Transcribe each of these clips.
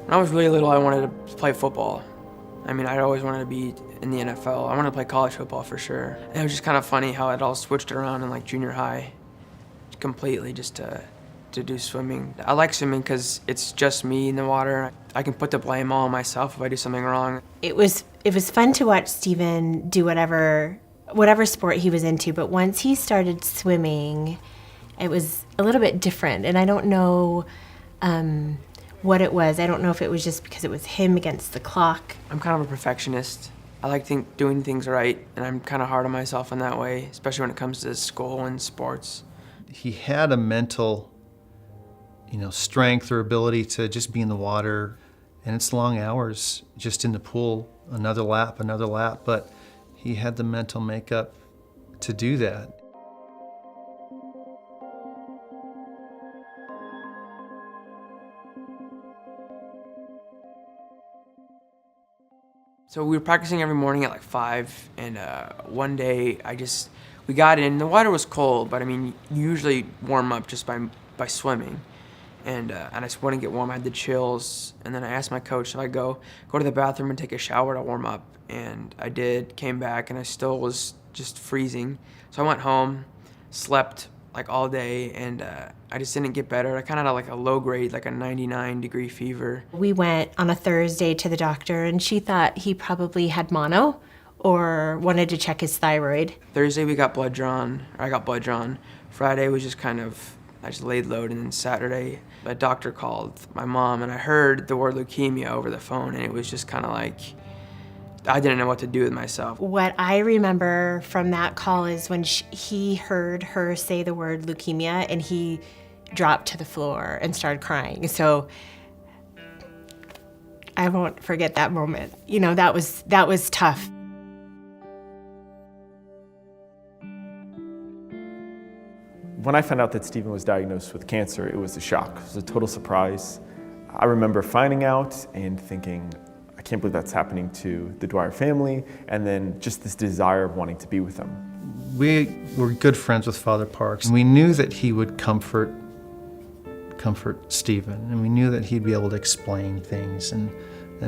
When I was really little, I wanted to play football. I mean, I always wanted to be in the NFL. I wanted to play college football for sure. And it was just kind of funny how it all switched around in like junior high completely just to do swimming. I like swimming because it's just me in the water. I can put the blame all on myself if I do something wrong. It was fun to watch Stephen do whatever sport he was into, but once he started swimming, it was a little bit different. And I don't know what it was. I don't know if it was just because it was him against the clock. I'm kind of a perfectionist. I like doing things right, and I'm kind of hard on myself in that way, especially when it comes to school and sports. He had a mental strength or ability to just be in the water, and it's long hours just in the pool, another lap, but he had the mental makeup to do that. So we were practicing every morning at like 5, and one day we got in, the water was cold, but I mean, you usually warm up just by swimming. And I just wouldn't get warm. I had the chills, and then I asked my coach if I go to the bathroom and take a shower to warm up, and I did. Came back, and I still was just freezing. So I went home, slept like all day, and I just didn't get better. I kind of had like a low grade, like a 99-degree fever. We went on a Thursday to the doctor, and she thought he probably had mono or wanted to check his thyroid. Thursday I got blood drawn. Friday was just I just laid low, and then Saturday, a doctor called my mom, and I heard the word leukemia over the phone, and it was just kind of like, I didn't know what to do with myself. What I remember from that call is when he heard her say the word leukemia, and he dropped to the floor and started crying. So I won't forget that moment. That was tough. When I found out that Stephen was diagnosed with cancer, it was a shock. It was a total surprise. I remember finding out and thinking, I can't believe that's happening to the Dwyer family, and then just this desire of wanting to be with them. We were good friends with Father Parks, and we knew that he would comfort Stephen, and we knew that he'd be able to explain things and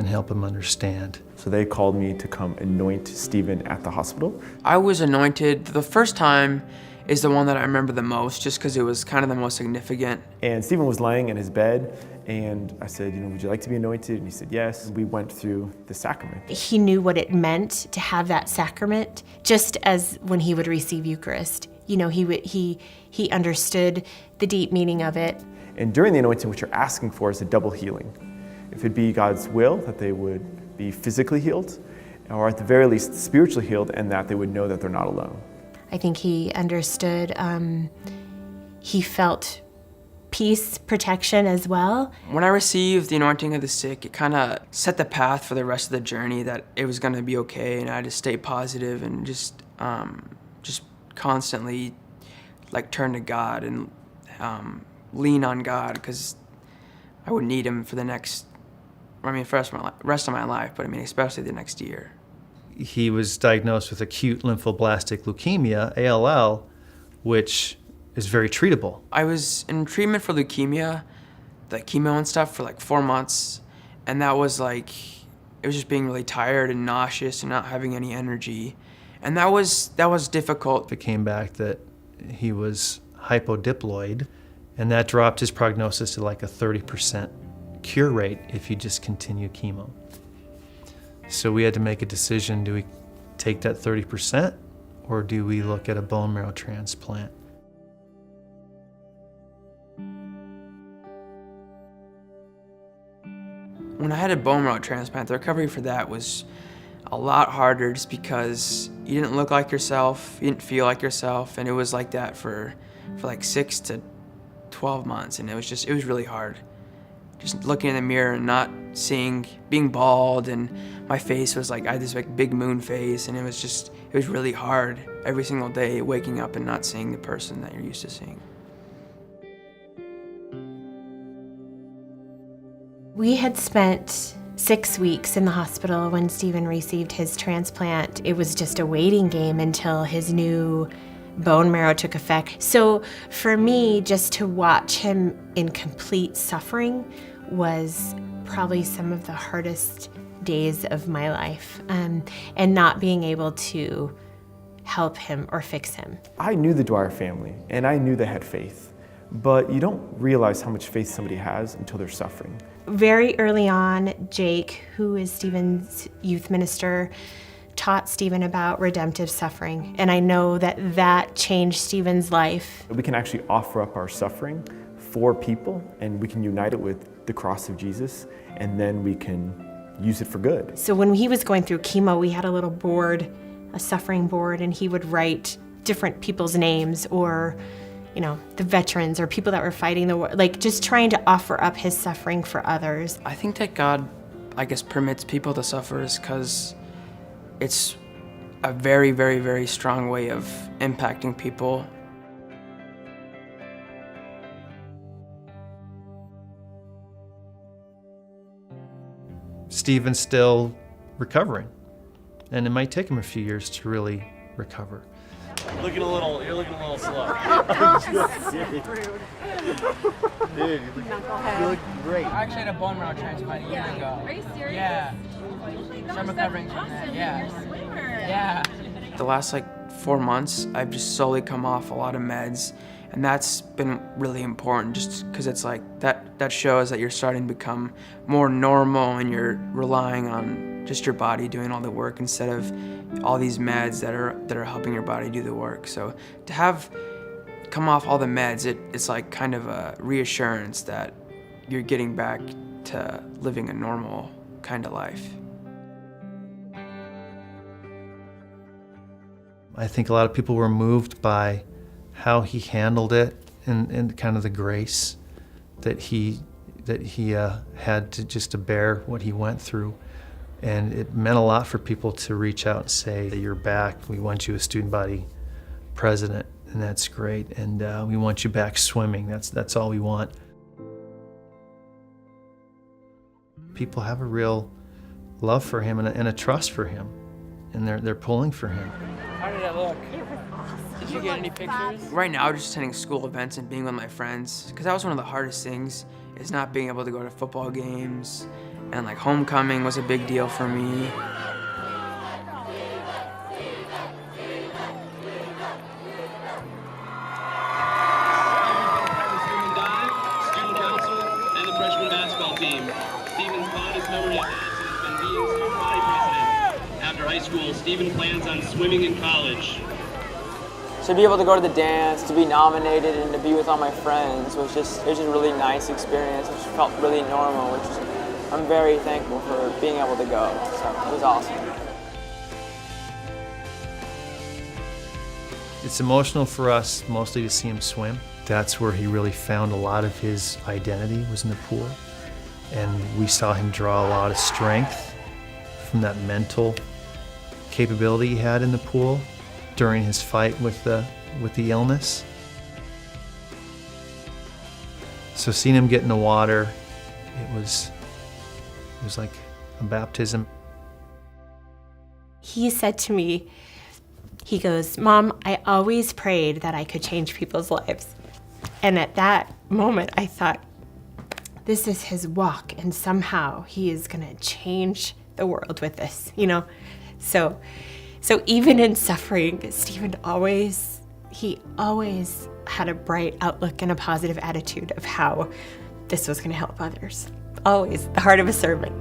help him understand. So they called me to come anoint Stephen at the hospital. I was anointed the first time is the one that I remember the most, just because it was kind of the most significant. And Stephen was lying in his bed, and I said, would you like to be anointed? And he said yes. We went through the sacrament. He knew what it meant to have that sacrament, just as when he would receive Eucharist. He understood the deep meaning of it. And during the anointing, what you're asking for is a double healing. If it be God's will that they would be physically healed, or at the very least spiritually healed, and that they would know that they're not alone. I think he understood, he felt peace, protection as well. When I received the anointing of the sick, it kind of set the path for the rest of the journey, that it was going to be okay, and I had to stay positive and just constantly turn to God and lean on God, because I would need him for the rest of my life, but especially the next year. He was diagnosed with acute lymphoblastic leukemia, ALL, which is very treatable. I was in treatment for leukemia, the chemo and stuff, for 4 months, and that was it was just being really tired and nauseous and not having any energy, and that was difficult. It came back that he was hypodiploid, and that dropped his prognosis to a 30% cure rate if you just continue chemo. So we had to make a decision: do we take that 30% or do we look at a bone marrow transplant? When I had a bone marrow transplant, the recovery for that was a lot harder, just because you didn't look like yourself, you didn't feel like yourself, and it was like that for 6 to 12 months, and it was really hard. Just looking in the mirror and not seeing, being bald, and my face was I had this big moon face, and it was really hard every single day waking up and not seeing the person that you're used to seeing. We had spent 6 weeks in the hospital when Stephen received his transplant. It was just a waiting game until his new bone marrow took effect. So for me, just to watch him in complete suffering was probably some of the hardest days of my life, and not being able to help him or fix him. I knew the Dwyer family, and I knew they had faith, but you don't realize how much faith somebody has until they're suffering. Very early on, Jake, who is Stephen's youth minister, taught Stephen about redemptive suffering, and I know that changed Stephen's life. We can actually offer up our suffering for people, and we can unite it with the cross of Jesus, and then we can use it for good. So when he was going through chemo, we had a little board, a suffering board, and he would write different people's names, or the veterans or people that were fighting the war, like just trying to offer up his suffering for others. I think that God, permits people to suffer is because it's a very, very, very strong way of impacting people. Stephen's still recovering, and it might take him a few years to really recover. You're looking a little slow. Dude, you're looking great. I actually had a bone marrow transplant a year ago. Are you serious? Yeah. So I'm recovering from that. Yeah. The last 4 months, I've just slowly come off a lot of meds, and that's been really important just because it's that shows that you're starting to become more normal and you're relying on just your body doing all the work instead of all these meds that are helping your body do the work. So to have come off all the meds, it's kind of a reassurance that you're getting back to living a normal kind of life. I think a lot of people were moved by how he handled it and kind of the grace that he had to bear what he went through. And it meant a lot for people to reach out and say, "You're back. We want you as student body president, and that's great. And we want you back swimming. That's all we want." People have a real love for him and a trust for him, and they're pulling for him. How did that look? Did you get any pictures? Right now, just attending school events and being with my friends, because that was one of the hardest things, is not being able to go to football games, and homecoming was a big deal for me. Student council and the freshman basketball team. Stephen's fondest memory of this has been being student body president. After high school, Stephen plans on swimming in college. To be able to go to the dance, to be nominated, and to be with all my friends was just a really nice experience. It just felt really normal, I'm very thankful for being able to go. So it was awesome. It's emotional for us mostly to see him swim. That's where he really found a lot of his identity, was in the pool. And we saw him draw a lot of strength from that mental capability he had in the pool during his fight with the illness. So seeing him get in the water, it was like a baptism. He said to me, he goes, "Mom, I always prayed that I could change people's lives." And at that moment, I thought, this is his walk, and somehow he is gonna change the world with this, So even in suffering, Stephen always had a bright outlook and a positive attitude of how this was gonna help others. Always the heart of a servant.